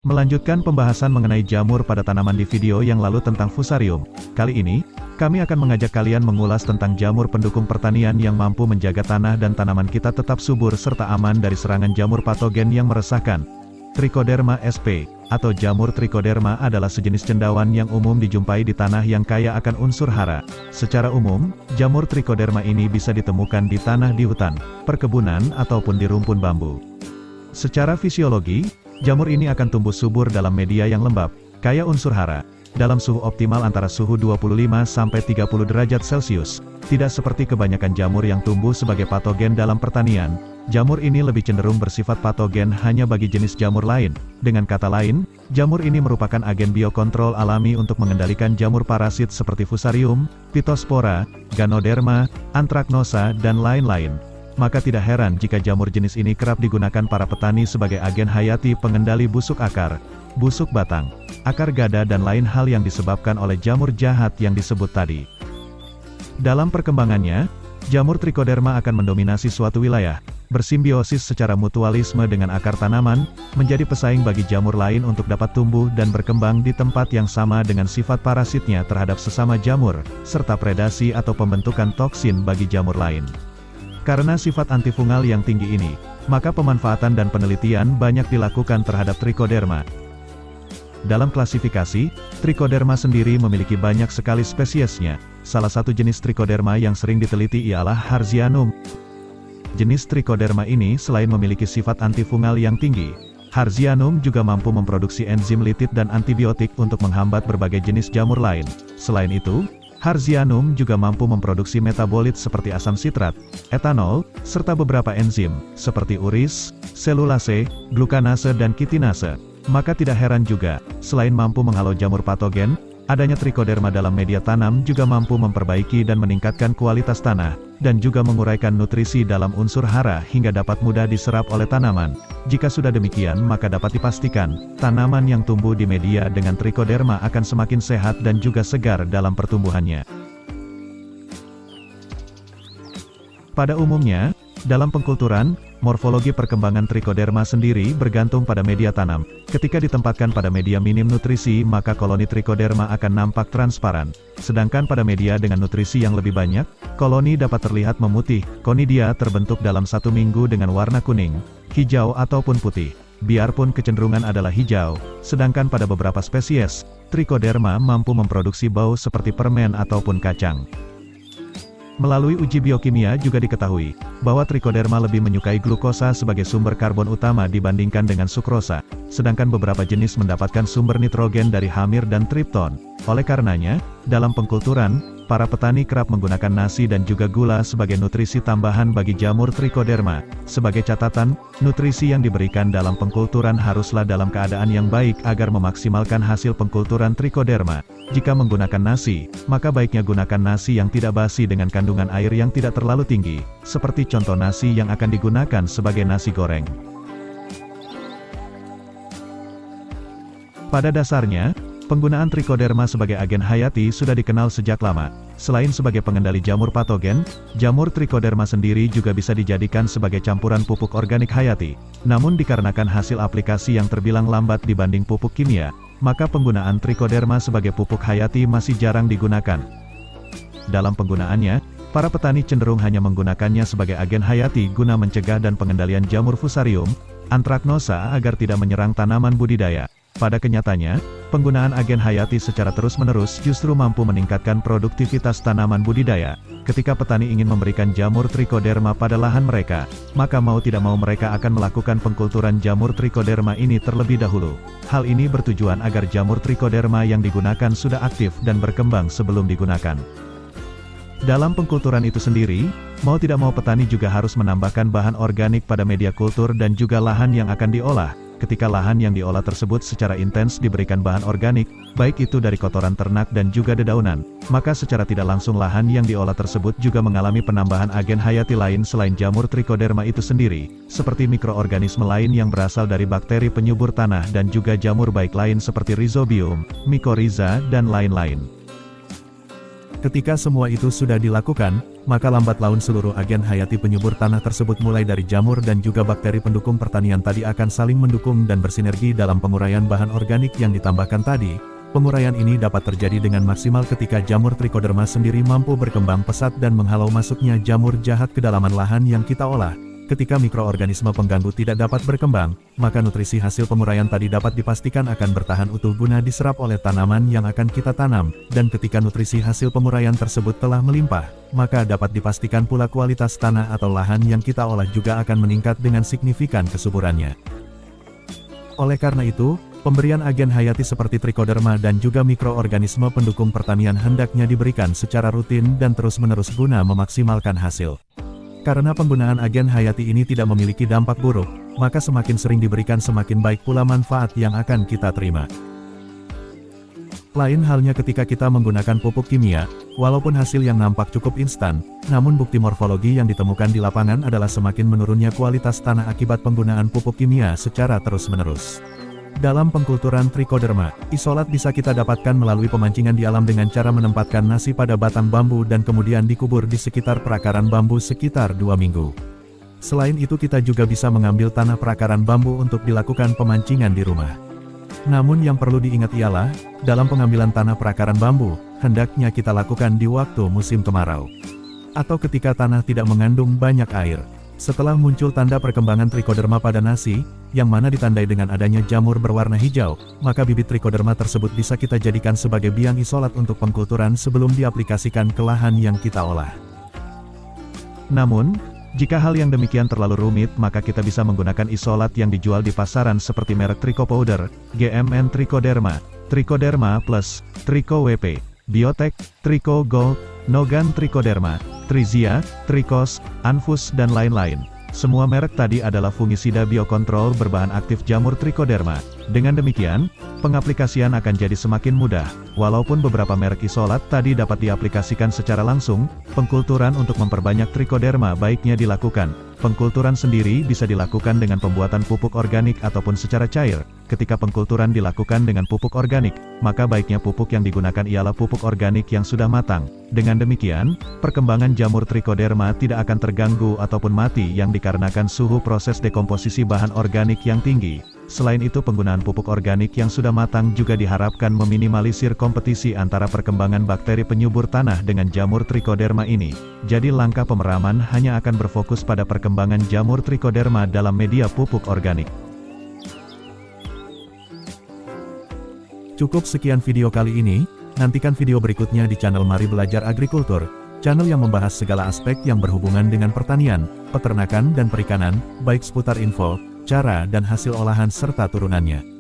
Melanjutkan pembahasan mengenai jamur pada tanaman di video yang lalu tentang fusarium. Kali ini, kami akan mengajak kalian mengulas tentang jamur pendukung pertanian yang mampu menjaga tanah dan tanaman kita tetap subur serta aman dari serangan jamur patogen yang meresahkan. Trichoderma sp. atau jamur Trichoderma adalah sejenis cendawan yang umum dijumpai di tanah yang kaya akan unsur hara. Secara umum, jamur Trichoderma ini bisa ditemukan di tanah di hutan, perkebunan ataupun di rumpun bambu. Secara fisiologi, jamur ini akan tumbuh subur dalam media yang lembab, kaya unsur hara, dalam suhu optimal antara suhu 25–30 derajat Celcius. Tidak seperti kebanyakan jamur yang tumbuh sebagai patogen dalam pertanian, jamur ini lebih cenderung bersifat patogen hanya bagi jenis jamur lain. Dengan kata lain, jamur ini merupakan agen biokontrol alami untuk mengendalikan jamur parasit seperti fusarium, phytospora, ganoderma, anthracnosa, dan lain-lain. Maka tidak heran jika jamur jenis ini kerap digunakan para petani sebagai agen hayati pengendali busuk akar, busuk batang, akar gada dan lain hal yang disebabkan oleh jamur jahat yang disebut tadi. Dalam perkembangannya, jamur Trichoderma akan mendominasi suatu wilayah, bersimbiosis secara mutualisme dengan akar tanaman, menjadi pesaing bagi jamur lain untuk dapat tumbuh dan berkembang di tempat yang sama dengan sifat parasitnya terhadap sesama jamur, serta predasi atau pembentukan toksin bagi jamur lain. Karena sifat antifungal yang tinggi ini, maka pemanfaatan dan penelitian banyak dilakukan terhadap Trichoderma. Dalam klasifikasi, Trichoderma sendiri memiliki banyak sekali spesiesnya. Salah satu jenis Trichoderma yang sering diteliti ialah Harzianum. Jenis Trichoderma ini selain memiliki sifat antifungal yang tinggi, Harzianum juga mampu memproduksi enzim litid dan antibiotik untuk menghambat berbagai jenis jamur lain. Selain itu, Harzianum juga mampu memproduksi metabolit seperti asam sitrat, etanol, serta beberapa enzim, seperti uris, selulase, glukanase dan kitinase. Maka tidak heran juga, selain mampu menghalau jamur patogen, adanya Trichoderma dalam media tanam juga mampu memperbaiki dan meningkatkan kualitas tanah, dan juga menguraikan nutrisi dalam unsur hara hingga dapat mudah diserap oleh tanaman. Jika sudah demikian maka dapat dipastikan, tanaman yang tumbuh di media dengan Trichoderma akan semakin sehat dan juga segar dalam pertumbuhannya. Pada umumnya, dalam pengkulturan, morfologi perkembangan Trichoderma sendiri bergantung pada media tanam. Ketika ditempatkan pada media minim nutrisi maka koloni Trichoderma akan nampak transparan. Sedangkan pada media dengan nutrisi yang lebih banyak, koloni dapat terlihat memutih. Konidia terbentuk dalam 1 minggu dengan warna kuning, hijau ataupun putih. Biarpun kecenderungan adalah hijau, sedangkan pada beberapa spesies, Trichoderma mampu memproduksi bau seperti permen ataupun kacang. Melalui uji biokimia juga diketahui, bahwa Trichoderma lebih menyukai glukosa sebagai sumber karbon utama dibandingkan dengan sukrosa, sedangkan beberapa jenis mendapatkan sumber nitrogen dari hamir dan tripton. Oleh karenanya, dalam pengkulturan, para petani kerap menggunakan nasi dan juga gula sebagai nutrisi tambahan bagi jamur Trichoderma. Sebagai catatan, nutrisi yang diberikan dalam pengkulturan haruslah dalam keadaan yang baik agar memaksimalkan hasil pengkulturan Trichoderma. Jika menggunakan nasi, maka baiknya gunakan nasi yang tidak basi dengan kandungan air yang tidak terlalu tinggi, seperti contoh nasi yang akan digunakan sebagai nasi goreng. Pada dasarnya, penggunaan Trichoderma sebagai agen hayati sudah dikenal sejak lama. Selain sebagai pengendali jamur patogen, jamur Trichoderma sendiri juga bisa dijadikan sebagai campuran pupuk organik hayati. Namun dikarenakan hasil aplikasi yang terbilang lambat dibanding pupuk kimia, maka penggunaan Trichoderma sebagai pupuk hayati masih jarang digunakan. Dalam penggunaannya, para petani cenderung hanya menggunakannya sebagai agen hayati guna mencegah dan pengendalian jamur fusarium, anthracnosa agar tidak menyerang tanaman budidaya. Pada kenyataannya, penggunaan agen hayati secara terus-menerus justru mampu meningkatkan produktivitas tanaman budidaya. Ketika petani ingin memberikan jamur Trichoderma pada lahan mereka, maka mau tidak mau mereka akan melakukan pengkulturan jamur Trichoderma ini terlebih dahulu. Hal ini bertujuan agar jamur Trichoderma yang digunakan sudah aktif dan berkembang sebelum digunakan. Dalam pengkulturan itu sendiri, mau tidak mau petani juga harus menambahkan bahan organik pada media kultur dan juga lahan yang akan diolah. Ketika lahan yang diolah tersebut secara intens diberikan bahan organik, baik itu dari kotoran ternak dan juga dedaunan, maka secara tidak langsung lahan yang diolah tersebut juga mengalami penambahan agen hayati lain selain jamur Trichoderma itu sendiri, seperti mikroorganisme lain yang berasal dari bakteri penyubur tanah dan juga jamur baik lain seperti Rhizobium, Mycorrhiza, dan lain-lain. Ketika semua itu sudah dilakukan, maka lambat laun seluruh agen hayati penyubur tanah tersebut mulai dari jamur dan juga bakteri pendukung pertanian tadi akan saling mendukung dan bersinergi dalam penguraian bahan organik yang ditambahkan tadi. Penguraian ini dapat terjadi dengan maksimal ketika jamur Trichoderma sendiri mampu berkembang pesat dan menghalau masuknya jamur jahat ke dalaman lahan yang kita olah. Ketika mikroorganisme pengganggu tidak dapat berkembang, maka nutrisi hasil penguraian tadi dapat dipastikan akan bertahan utuh guna diserap oleh tanaman yang akan kita tanam, dan ketika nutrisi hasil penguraian tersebut telah melimpah, maka dapat dipastikan pula kualitas tanah atau lahan yang kita olah juga akan meningkat dengan signifikan kesuburannya. Oleh karena itu, pemberian agen hayati seperti Trichoderma dan juga mikroorganisme pendukung pertanian hendaknya diberikan secara rutin dan terus-menerus guna memaksimalkan hasil. Karena penggunaan agen hayati ini tidak memiliki dampak buruk, maka semakin sering diberikan semakin baik pula manfaat yang akan kita terima. Lain halnya ketika kita menggunakan pupuk kimia, walaupun hasil yang nampak cukup instan, namun bukti morfologi yang ditemukan di lapangan adalah semakin menurunnya kualitas tanah akibat penggunaan pupuk kimia secara terus-menerus. Dalam pengkulturan Trichoderma, isolat bisa kita dapatkan melalui pemancingan di alam dengan cara menempatkan nasi pada batang bambu dan kemudian dikubur di sekitar perakaran bambu sekitar 2 minggu. Selain itu kita juga bisa mengambil tanah perakaran bambu untuk dilakukan pemancingan di rumah. Namun yang perlu diingat ialah, dalam pengambilan tanah perakaran bambu, hendaknya kita lakukan di waktu musim kemarau. Atau ketika tanah tidak mengandung banyak air. Setelah muncul tanda perkembangan Trichoderma pada nasi, yang mana ditandai dengan adanya jamur berwarna hijau, maka bibit Trichoderma tersebut bisa kita jadikan sebagai biang isolat untuk pengkulturan sebelum diaplikasikan ke lahan yang kita olah. Namun, jika hal yang demikian terlalu rumit, maka kita bisa menggunakan isolat yang dijual di pasaran seperti merek Tricho Powder, GMN Trichoderma, Trichoderma Plus, Tricho WP, Biotech, Tricho Gold, Nogan Trichoderma, Trizia, Trichos, Anfus dan lain-lain. Semua merek tadi adalah fungisida biokontrol berbahan aktif jamur Trichoderma. Dengan demikian, pengaplikasian akan jadi semakin mudah. Walaupun beberapa merek isolat tadi dapat diaplikasikan secara langsung, pengkulturan untuk memperbanyak Trichoderma baiknya dilakukan. Pengkulturan sendiri bisa dilakukan dengan pembuatan pupuk organik ataupun secara cair. Ketika pengkulturan dilakukan dengan pupuk organik, maka baiknya pupuk yang digunakan ialah pupuk organik yang sudah matang. Dengan demikian, perkembangan jamur Trichoderma tidak akan terganggu ataupun mati yang dikarenakan suhu proses dekomposisi bahan organik yang tinggi. Selain itu, penggunaan pupuk organik yang sudah matang juga diharapkan meminimalisir kompetisi antara perkembangan bakteri penyubur tanah dengan jamur Trichoderma ini. Jadi langkah pemeraman hanya akan berfokus pada perkembangan jamur Trichoderma dalam media pupuk organik. Cukup sekian video kali ini, nantikan video berikutnya di channel Mari Belajar Agrikultur, channel yang membahas segala aspek yang berhubungan dengan pertanian, peternakan dan perikanan, baik seputar info, cara dan hasil olahan serta turunannya.